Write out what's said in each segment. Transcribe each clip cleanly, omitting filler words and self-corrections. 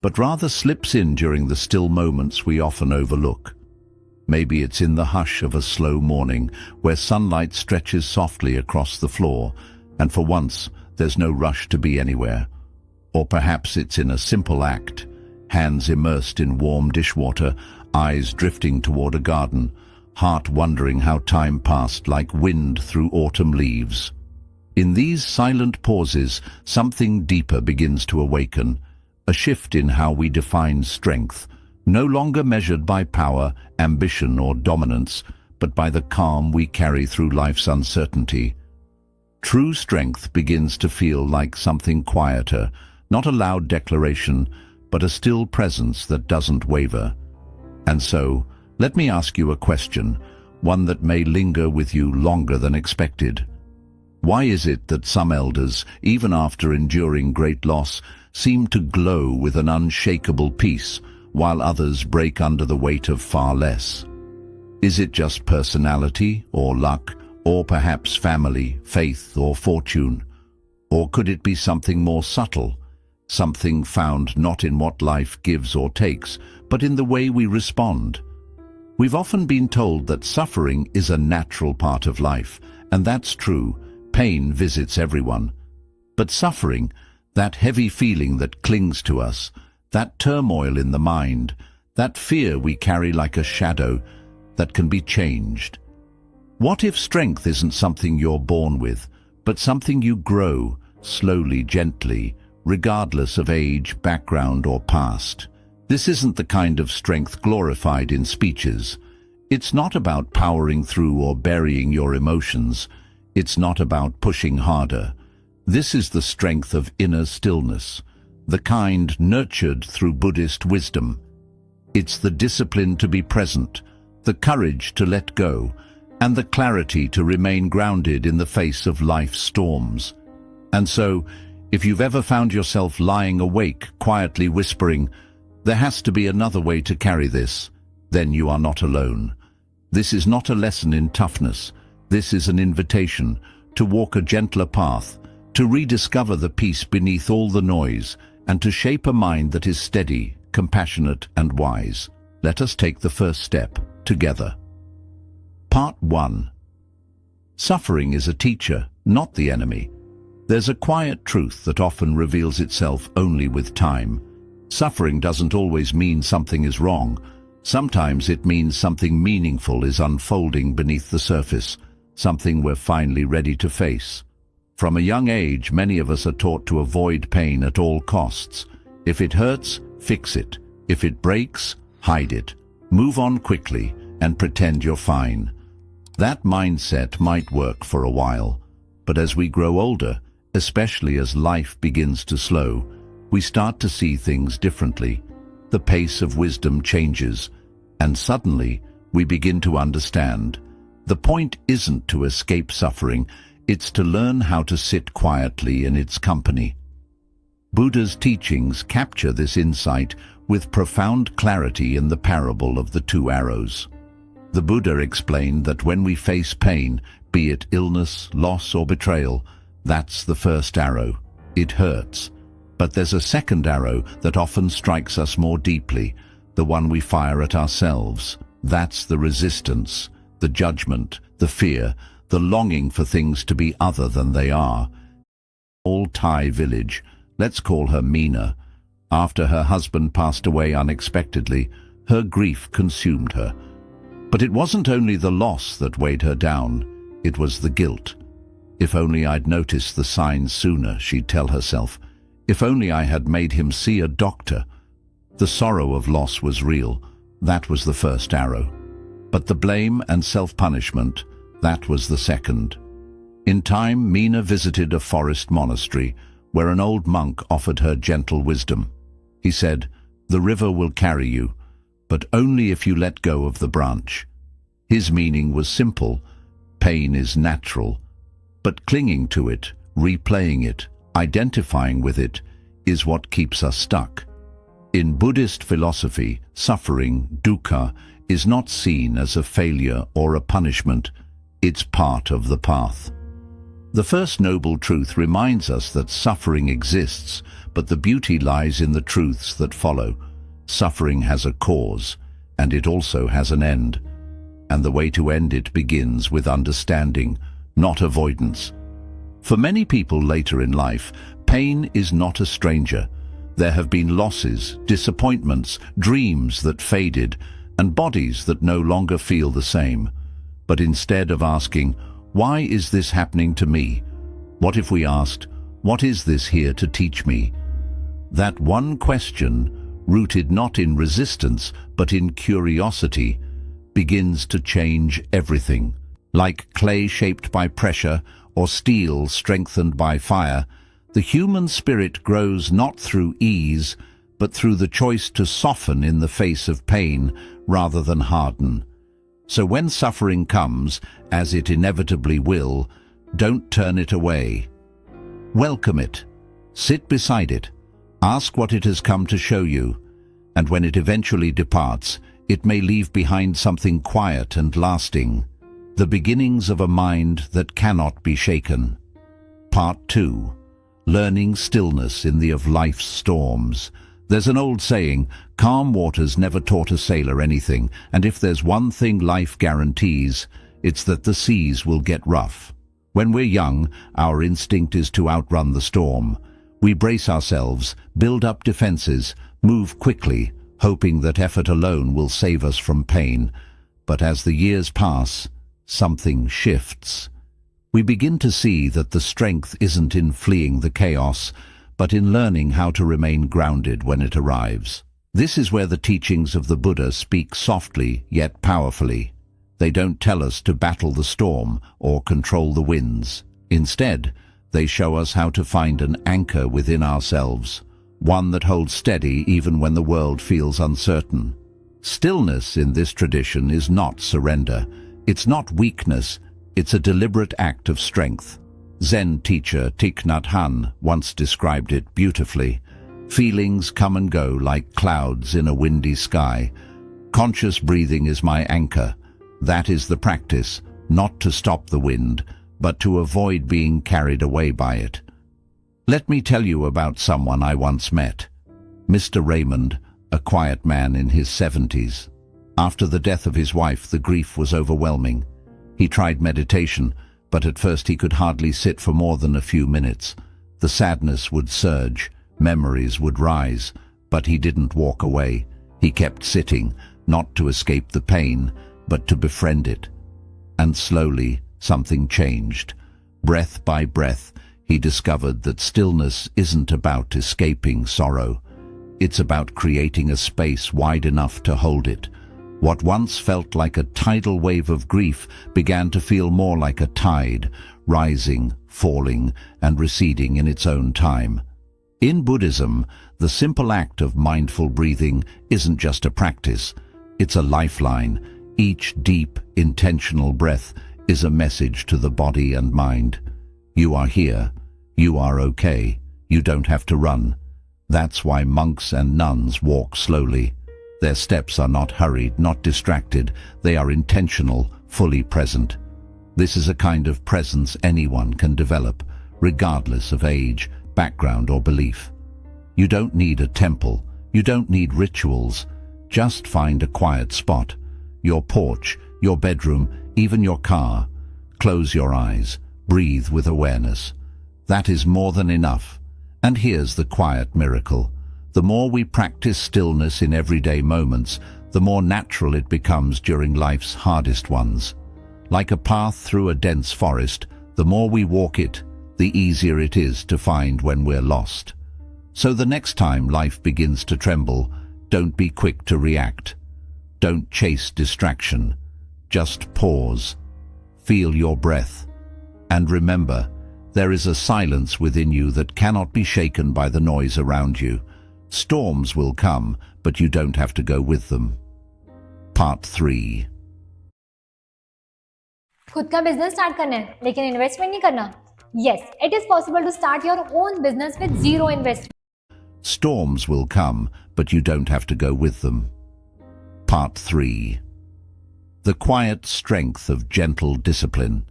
but rather slips in during the still moments we often overlook. Maybe it's in the hush of a slow morning where sunlight stretches softly across the floor, and for once there's no rush to be anywhere. Or perhaps it's in a simple act, hands immersed in warm dishwater, eyes drifting toward a garden, heart wondering how time passed like wind through autumn leaves. In these silent pauses, something deeper begins to awaken, a shift in how we define strength, no longer measured by power, ambition, or dominance, but by the calm we carry through life's uncertainty. True strength begins to feel like something quieter, not a loud declaration, but a still presence that doesn't waver. And so, let me ask you a question, one that may linger with you longer than expected. Why is it that some elders, even after enduring great loss, seem to glow with an unshakable peace, while others break under the weight of far less? Is it just personality, or luck, or perhaps family, faith, or fortune? Or could it be something more subtle, something found not in what life gives or takes, but in the way we respond? We've often been told that suffering is a natural part of life, and that's true. Pain visits everyone. But suffering, that heavy feeling that clings to us, that turmoil in the mind, that fear we carry like a shadow that can be changed. What if strength isn't something you're born with, but something you grow, slowly, gently, regardless of age, background, or past? This isn't the kind of strength glorified in speeches. It's not about powering through or burying your emotions. It's not about pushing harder. This is the strength of inner stillness, the kind nurtured through Buddhist wisdom. It's the discipline to be present, the courage to let go, and the clarity to remain grounded in the face of life's storms. And so, if you've ever found yourself lying awake, quietly whispering, "There has to be another way to carry this," then you are not alone. This is not a lesson in toughness. This is an invitation to walk a gentler path, to rediscover the peace beneath all the noise, and to shape a mind that is steady, compassionate, and wise. Let us take the first step together. Part 1. Suffering is a teacher, not the enemy. There's a quiet truth that often reveals itself only with time. Suffering doesn't always mean something is wrong. Sometimes it means something meaningful is unfolding beneath the surface, something we're finally ready to face. From a young age, many of us are taught to avoid pain at all costs. If it hurts, fix it. If it breaks, hide it. Move on quickly and pretend you're fine. That mindset might work for a while, but as we grow older, especially as life begins to slow, we start to see things differently. The pace of wisdom changes, and suddenly we begin to understand. The point isn't to escape suffering, it's to learn how to sit quietly in its company. Buddha's teachings capture this insight with profound clarity in the parable of the two arrows. The Buddha explained that when we face pain, be it illness, loss, or betrayal, that's the first arrow. It hurts. But there's a second arrow that often strikes us more deeply, the one we fire at ourselves. That's the resistance, the judgment, the fear, the longing for things to be other than they are. All Thai village, let's call her Meena. After her husband passed away unexpectedly, her grief consumed her. But it wasn't only the loss that weighed her down, it was the guilt. If only I'd noticed the signs sooner, she'd tell herself. If only I had made him see a doctor. The sorrow of loss was real. That was the first arrow. But the blame and self-punishment, that was the second. In time, Meena visited a forest monastery where an old monk offered her gentle wisdom. He said, "The river will carry you, but only if you let go of the branch." His meaning was simple. Pain is natural, but clinging to it, replaying it, identifying with it, is what keeps us stuck. In Buddhist philosophy, suffering, dukkha, is not seen as a failure or a punishment. It's part of the path. The first noble truth reminds us that suffering exists, but the beauty lies in the truths that follow. Suffering has a cause, and it also has an end. And the way to end it begins with understanding, not avoidance. For many people later in life, pain is not a stranger. There have been losses, disappointments, dreams that faded, and bodies that no longer feel the same. But instead of asking, "Why is this happening to me?" what if we asked, "What is this here to teach me?" That one question, rooted not in resistance but in curiosity, begins to change everything. Like clay shaped by pressure or steel strengthened by fire, the human spirit grows not through ease, but through the choice to soften in the face of pain rather than harden. So when suffering comes, as it inevitably will, don't turn it away. Welcome it. Sit beside it. Ask what it has come to show you. And when it eventually departs, it may leave behind something quiet and lasting. The beginnings of a mind that cannot be shaken. Part 2. Learning stillness in the of life's storms. There's an old saying, calm waters never taught a sailor anything, and if there's one thing life guarantees, it's that the seas will get rough. When we're young, our instinct is to outrun the storm. We brace ourselves, build up defenses, move quickly, hoping that effort alone will save us from pain. But as the years pass, something shifts. We begin to see that the strength isn't in fleeing the chaos, but in learning how to remain grounded when it arrives. This is where the teachings of the Buddha speak softly yet powerfully. They don't tell us to battle the storm or control the winds. Instead, they show us how to find an anchor within ourselves, one that holds steady even when the world feels uncertain. Stillness in this tradition is not surrender. It's not weakness, it's a deliberate act of strength. Zen teacher Thich Nhat Hanh once described it beautifully. Feelings come and go like clouds in a windy sky. Conscious breathing is my anchor. That is the practice, not to stop the wind, but to avoid being carried away by it. Let me tell you about someone I once met. Mr. Raymond, a quiet man in his 70s. After the death of his wife, the grief was overwhelming. He tried meditation, but at first he could hardly sit for more than a few minutes. The sadness would surge, memories would rise, but he didn't walk away. He kept sitting, not to escape the pain, but to befriend it. And slowly, something changed. Breath by breath, he discovered that stillness isn't about escaping sorrow. It's about creating a space wide enough to hold it. What once felt like a tidal wave of grief began to feel more like a tide, rising, falling, and receding in its own time. In Buddhism, the simple act of mindful breathing isn't just a practice, it's a lifeline. Each deep, intentional breath is a message to the body and mind. You are here. You are okay. You don't have to run. That's why monks and nuns walk slowly. Their steps are not hurried, not distracted. They are intentional, fully present. This is a kind of presence anyone can develop, regardless of age, background, or belief. You don't need a temple. You don't need rituals. Just find a quiet spot. Your porch, your bedroom, even your car. Close your eyes. Breathe with awareness. That is more than enough. And here's the quiet miracle. The more we practice stillness in everyday moments, the more natural it becomes during life's hardest ones. Like a path through a dense forest, the more we walk it, the easier it is to find when we're lost. So the next time life begins to tremble, don't be quick to react. Don't chase distraction. Just pause. Feel your breath. And remember, there is a silence within you that cannot be shaken by the noise around you. Storms will come, but you don't have to go with them. Part 3. खुद का business start करना है लेकिन investment नहीं करना? Yes, it is possible to start your own business with zero investment. Storms will come, but you don't have to go with them. Part 3. The quiet strength of gentle discipline.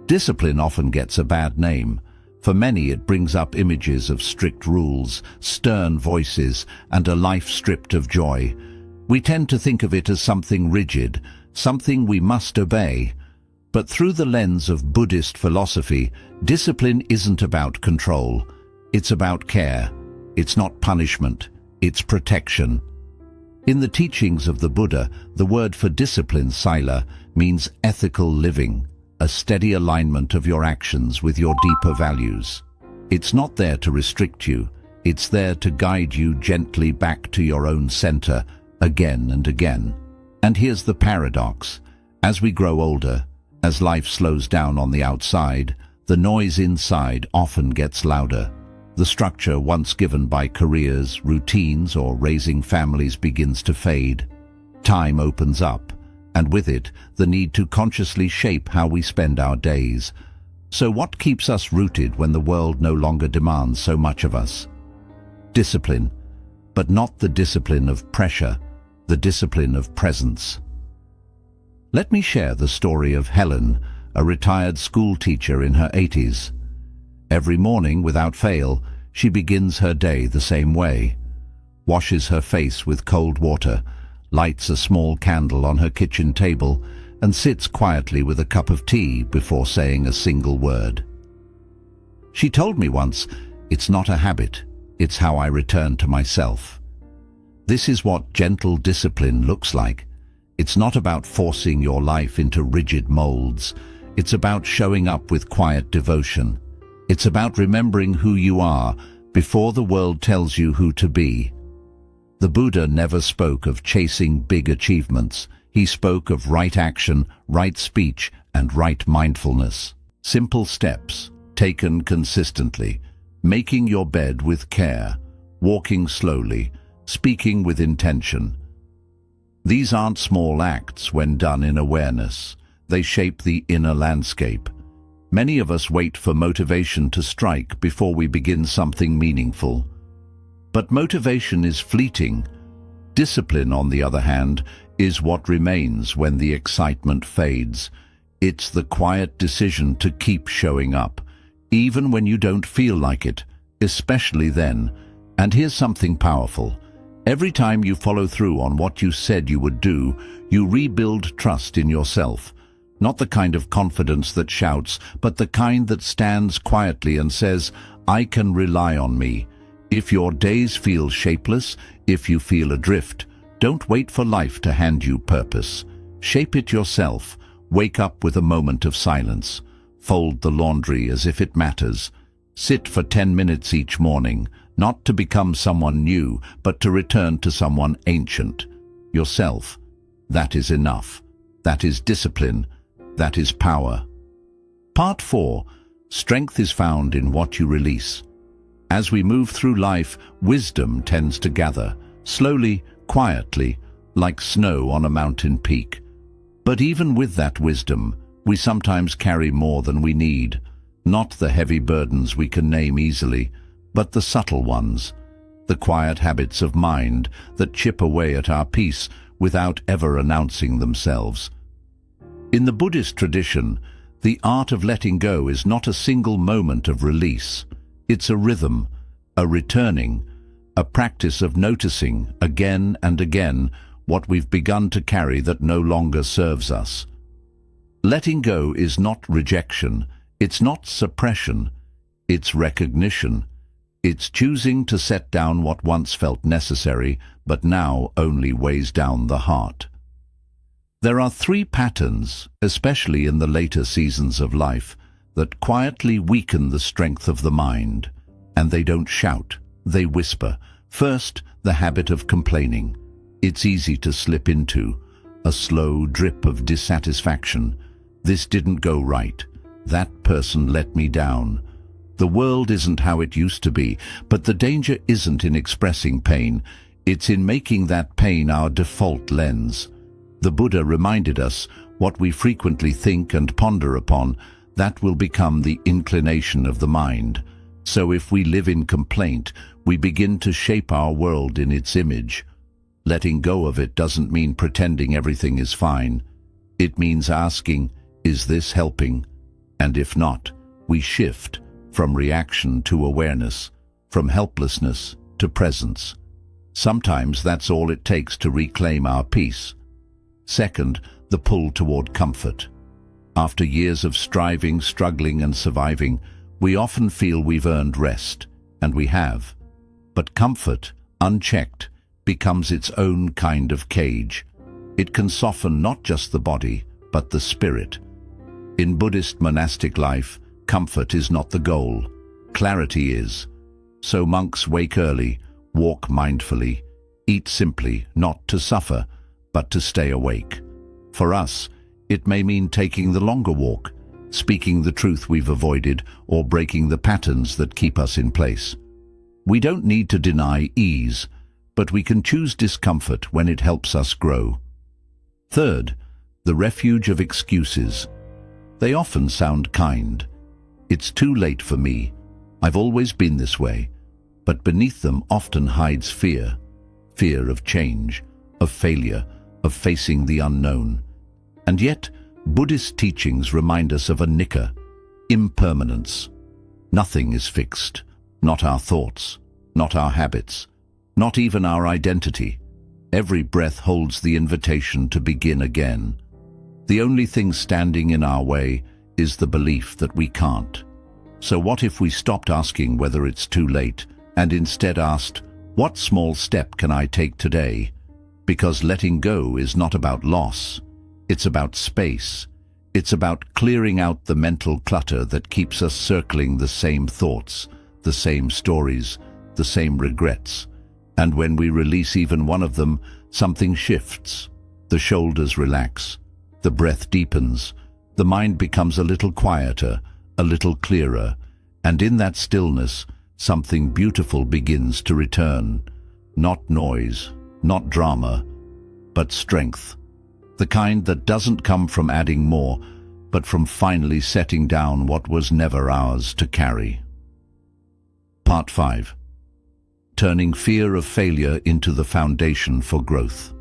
Discipline often gets a bad name. For many, it brings up images of strict rules, stern voices, and a life stripped of joy. We tend to think of it as something rigid, something we must obey. But through the lens of Buddhist philosophy, discipline isn't about control. It's about care. It's not punishment. It's protection. In the teachings of the Buddha, the word for discipline, sila, means ethical living, a steady alignment of your actions with your deeper values. It's not there to restrict you. It's there to guide you gently back to your own center, again and again. And here's the paradox. As we grow older, as life slows down on the outside, the noise inside often gets louder. The structure once given by careers, routines, or raising families begins to fade. Time opens up, and with it, the need to consciously shape how we spend our days. So what keeps us rooted when the world no longer demands so much of us? Discipline, but not the discipline of pressure, the discipline of presence. Let me share the story of Helen, a retired school teacher in her 80s. Every morning, without fail, she begins her day the same way. Washes her face with cold water, lights a small candle on her kitchen table, and sits quietly with a cup of tea before saying a single word. She told me once, "It's not a habit, it's how I return to myself." This is what gentle discipline looks like. It's not about forcing your life into rigid molds. It's about showing up with quiet devotion. It's about remembering who you are before the world tells you who to be. The Buddha never spoke of chasing big achievements. He spoke of right action, right speech, and right mindfulness. Simple steps, taken consistently. Making your bed with care, walking slowly, speaking with intention. These aren't small acts when done in awareness. They shape the inner landscape. Many of us wait for motivation to strike before we begin something meaningful. But motivation is fleeting. Discipline, on the other hand, is what remains when the excitement fades. It's the quiet decision to keep showing up, even when you don't feel like it, especially then. And here's something powerful. Every time you follow through on what you said you would do, you rebuild trust in yourself. Not the kind of confidence that shouts, but the kind that stands quietly and says, "I can rely on me." If your days feel shapeless, if you feel adrift, don't wait for life to hand you purpose. Shape it yourself. Wake up with a moment of silence. Fold the laundry as if it matters. Sit for 10 minutes each morning, not to become someone new, but to return to someone ancient. Yourself. That is enough. That is discipline. That is power. Part 4. Strength is found in what you release. As we move through life, wisdom tends to gather, slowly, quietly, like snow on a mountain peak. But even with that wisdom, we sometimes carry more than we need. Not the heavy burdens we can name easily, but the subtle ones, the quiet habits of mind that chip away at our peace without ever announcing themselves. In the Buddhist tradition, the art of letting go is not a single moment of release. It's a rhythm, a returning, a practice of noticing again and again what we've begun to carry that no longer serves us. Letting go is not rejection, it's not suppression, it's recognition. It's choosing to set down what once felt necessary, but now only weighs down the heart. There are 3 patterns, especially in the later seasons of life, that quietly weaken the strength of the mind. And they don't shout, they whisper. First, the habit of complaining. It's easy to slip into a slow drip of dissatisfaction. This didn't go right. That person let me down. The world isn't how it used to be, but the danger isn't in expressing pain. It's in making that pain our default lens. The Buddha reminded us, what we frequently think and ponder upon, that will become the inclination of the mind. So if we live in complaint, we begin to shape our world in its image. Letting go of it doesn't mean pretending everything is fine. It means asking, is this helping? And if not, we shift from reaction to awareness, from helplessness to presence. Sometimes that's all it takes to reclaim our peace. Second, the pull toward comfort. After years of striving, struggling, and surviving, we often feel we've earned rest, and we have. But comfort, unchecked, becomes its own kind of cage. It can soften not just the body, but the spirit. In Buddhist monastic life, comfort is not the goal. Clarity is. So monks wake early, walk mindfully, eat simply, not to suffer, but to stay awake. For us, it may mean taking the longer walk, speaking the truth we've avoided, or breaking the patterns that keep us in place. We don't need to deny ease, but we can choose discomfort when it helps us grow. Third, the refuge of excuses. They often sound kind. It's too late for me. I've always been this way. But beneath them often hides fear. Fear of change, of failure, of facing the unknown. And yet, Buddhist teachings remind us of a nikka, impermanence. Nothing is fixed, not our thoughts, not our habits, not even our identity. Every breath holds the invitation to begin again. The only thing standing in our way is the belief that we can't. So what if we stopped asking whether it's too late and instead asked, what small step can I take today? Because letting go is not about loss. It's about space. It's about clearing out the mental clutter that keeps us circling the same thoughts, the same stories, the same regrets. And when we release even one of them, something shifts. The shoulders relax. The breath deepens. The mind becomes a little quieter, a little clearer. And in that stillness, something beautiful begins to return. Not noise, not drama, but strength. The kind that doesn't come from adding more, but from finally setting down what was never ours to carry. Part 5. Turning fear of failure into the foundation for growth.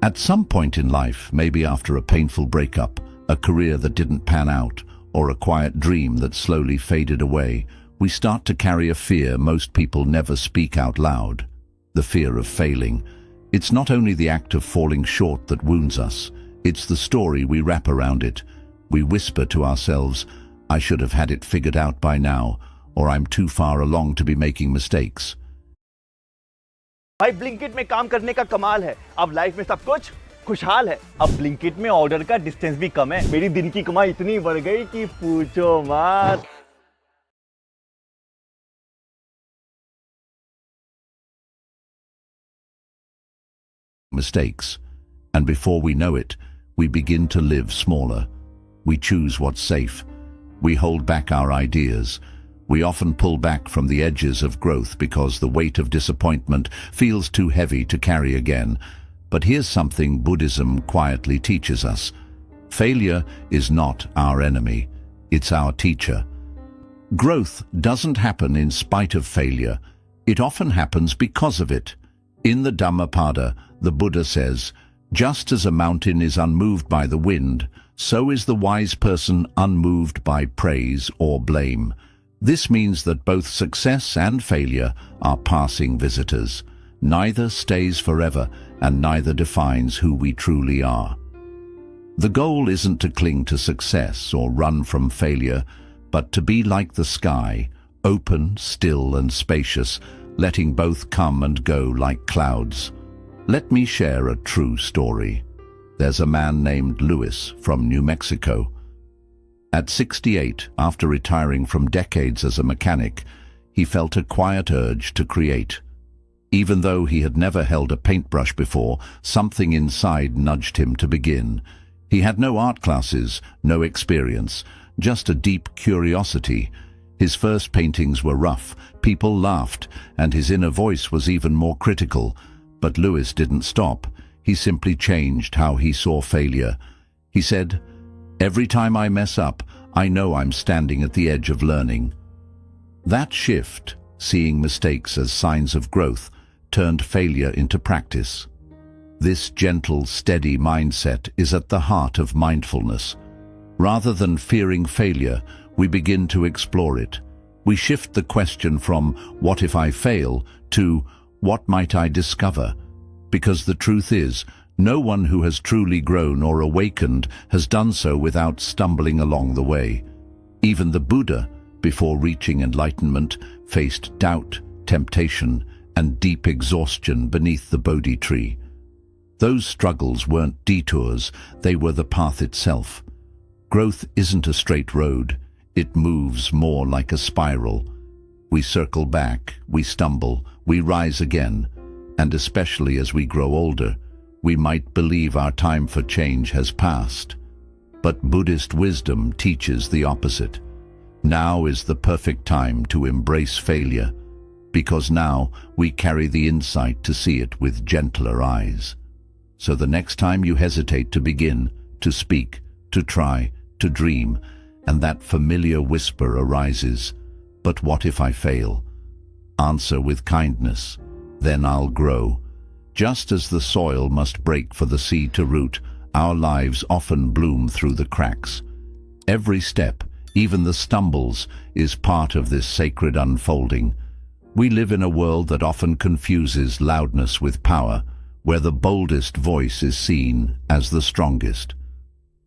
At some point in life, maybe after a painful breakup, a career that didn't pan out, or a quiet dream that slowly faded away, we start to carry a fear most people never speak out loud. The fear of failing. It's not only the act of falling short that wounds us, it's the story we wrap around it. We whisper to ourselves, I should have had it figured out by now, or I'm too far along to be making mistakes. भाई Blinkit में काम करने का कमाल है। अब life में सब कुछ खुशहाल है। अब ब्लिंकिट में ऑर्डर का डिस्टेंस भी कम है। मेरी दिन की कमाई इतनी बढ़ गई कि पूछो मत। Mistakes, and before we know it, we begin to live smaller. We choose what's safe. We hold back our ideas. We often pull back from the edges of growth because the weight of disappointment feels too heavy to carry again. But here's something Buddhism quietly teaches us. Failure is not our enemy. It's our teacher. Growth doesn't happen in spite of failure. It often happens because of it. In the Dhammapada, the Buddha says, just as a mountain is unmoved by the wind, so is the wise person unmoved by praise or blame. This means that both success and failure are passing visitors. Neither stays forever, and neither defines who we truly are. The goal isn't to cling to success or run from failure, but to be like the sky, open, still, and spacious, letting both come and go like clouds. Let me share a true story. There's a man named Louis from New Mexico. At 68, after retiring from decades as a mechanic, he felt a quiet urge to create. Even though he had never held a paintbrush before, something inside nudged him to begin. He had no art classes, no experience, just a deep curiosity. His first paintings were rough, people laughed, and his inner voice was even more critical. But Louis didn't stop. He simply changed how he saw failure. He said, "Every time I mess up, I know I'm standing at the edge of learning." That shift, seeing mistakes as signs of growth, turned failure into practice. This gentle, steady mindset is at the heart of mindfulness. Rather than fearing failure, we begin to explore it. We shift the question from "what if I fail" to "what might I discover?" Because the truth is, no one who has truly grown or awakened has done so without stumbling along the way. Even the Buddha, before reaching enlightenment, faced doubt, temptation, and deep exhaustion beneath the Bodhi tree. Those struggles weren't detours, they were the path itself. Growth isn't a straight road, it moves more like a spiral. We circle back, we stumble, we rise again, and especially as we grow older, we might believe our time for change has passed. But Buddhist wisdom teaches the opposite. Now is the perfect time to embrace failure, because now we carry the insight to see it with gentler eyes. So the next time you hesitate to begin, to speak, to try, to dream, and that familiar whisper arises, "But what if I fail?" Answer with kindness, "Then I'll grow." Just as the soil must break for the seed to root, our lives often bloom through the cracks. Every step, even the stumbles, is part of this sacred unfolding. We live in a world that often confuses loudness with power, where the boldest voice is seen as the strongest.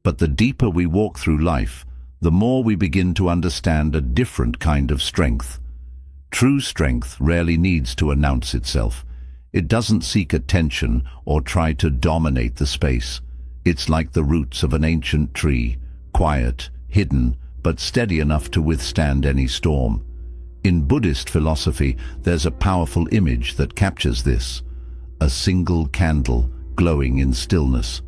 But the deeper we walk through life, the more we begin to understand a different kind of strength. True strength rarely needs to announce itself. It doesn't seek attention or try to dominate the space. It's like the roots of an ancient tree, quiet, hidden, but steady enough to withstand any storm. In Buddhist philosophy, there's a powerful image that captures this: a single candle glowing in stillness.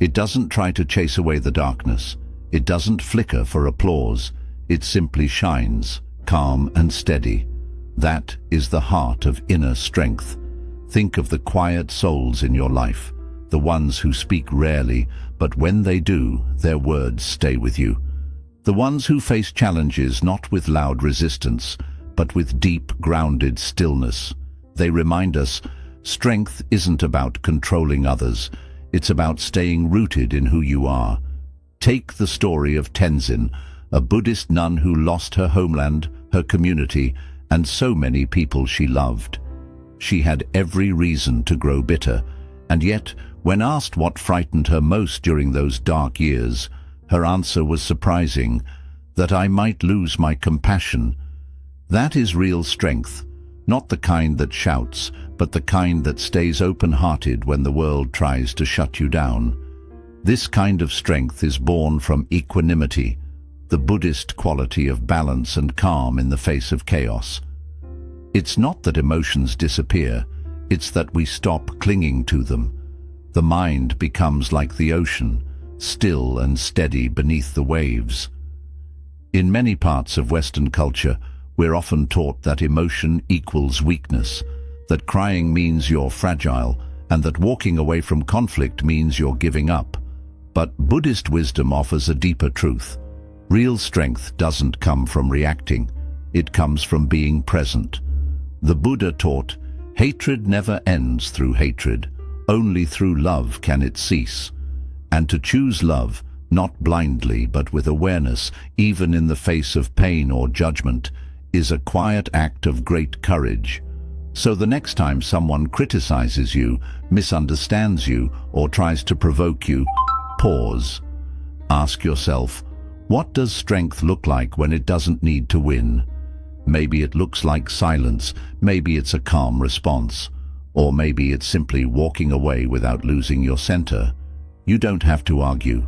It doesn't try to chase away the darkness. It doesn't flicker for applause. It simply shines, calm and steady. That is the heart of inner strength. Think of the quiet souls in your life, the ones who speak rarely, but when they do, their words stay with you. The ones who face challenges not with loud resistance, but with deep, grounded stillness. They remind us, strength isn't about controlling others. It's about staying rooted in who you are. Take the story of Tenzin, a Buddhist nun who lost her homeland, her community, and so many people she loved. She had every reason to grow bitter, and yet, when asked what frightened her most during those dark years, her answer was surprising: that I might lose my compassion. That is real strength, not the kind that shouts, but the kind that stays open-hearted when the world tries to shut you down. This kind of strength is born from equanimity, the Buddhist quality of balance and calm in the face of chaos. It's not that emotions disappear, it's that we stop clinging to them. The mind becomes like the ocean, still and steady beneath the waves. In many parts of Western culture, we're often taught that emotion equals weakness, that crying means you're fragile, and that walking away from conflict means you're giving up. But Buddhist wisdom offers a deeper truth. Real strength doesn't come from reacting, it comes from being present. The Buddha taught, hatred never ends through hatred, only through love can it cease. And to choose love, not blindly but with awareness, even in the face of pain or judgment, is a quiet act of great courage. So the next time someone criticizes you, misunderstands you, or tries to provoke you, pause. Ask yourself, what does strength look like when it doesn't need to win? Maybe it looks like silence, maybe it's a calm response, or maybe it's simply walking away without losing your center. You don't have to argue.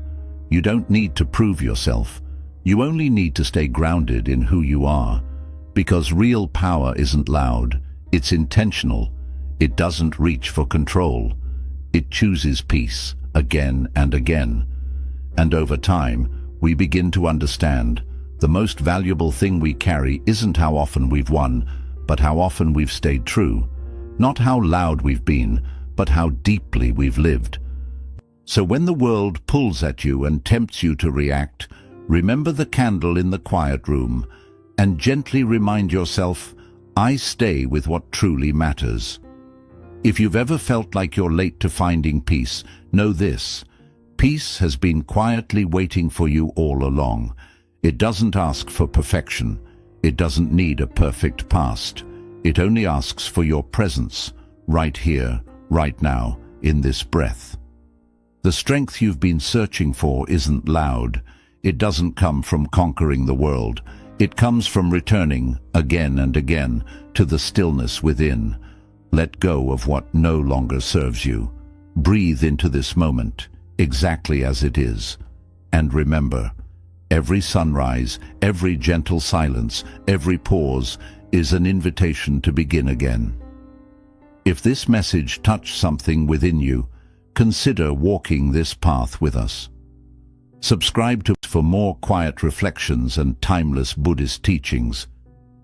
You don't need to prove yourself. You only need to stay grounded in who you are. Because real power isn't loud, it's intentional. It doesn't reach for control. It chooses peace again and again. And over time, we begin to understand the most valuable thing we carry isn't how often we've won, but how often we've stayed true. Not how loud we've been, but how deeply we've lived. So when the world pulls at you and tempts you to react, remember the candle in the quiet room and gently remind yourself, I stay with what truly matters. If you've ever felt like you're late to finding peace, know this: Peace has been quietly waiting for you all along. It doesn't ask for perfection. It doesn't need a perfect past. It only asks for your presence, right here, right now, in this breath. The strength you've been searching for isn't loud. It doesn't come from conquering the world. It comes from returning, again and again, to the stillness within. Let go of what no longer serves you. Breathe into this moment, exactly as it is. And remember, every sunrise, every gentle silence, every pause is an invitation to begin again. If this message touched something within you, consider walking this path with us. Subscribe to us for more quiet reflections and timeless Buddhist teachings,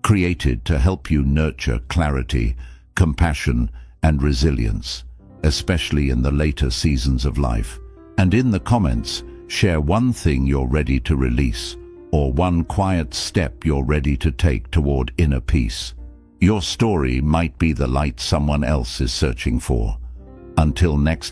created to help you nurture clarity, compassion, and resilience, especially in the later seasons of life. And in the comments, share one thing you're ready to release, or one quiet step you're ready to take toward inner peace. Your story might be the light someone else is searching for. Until next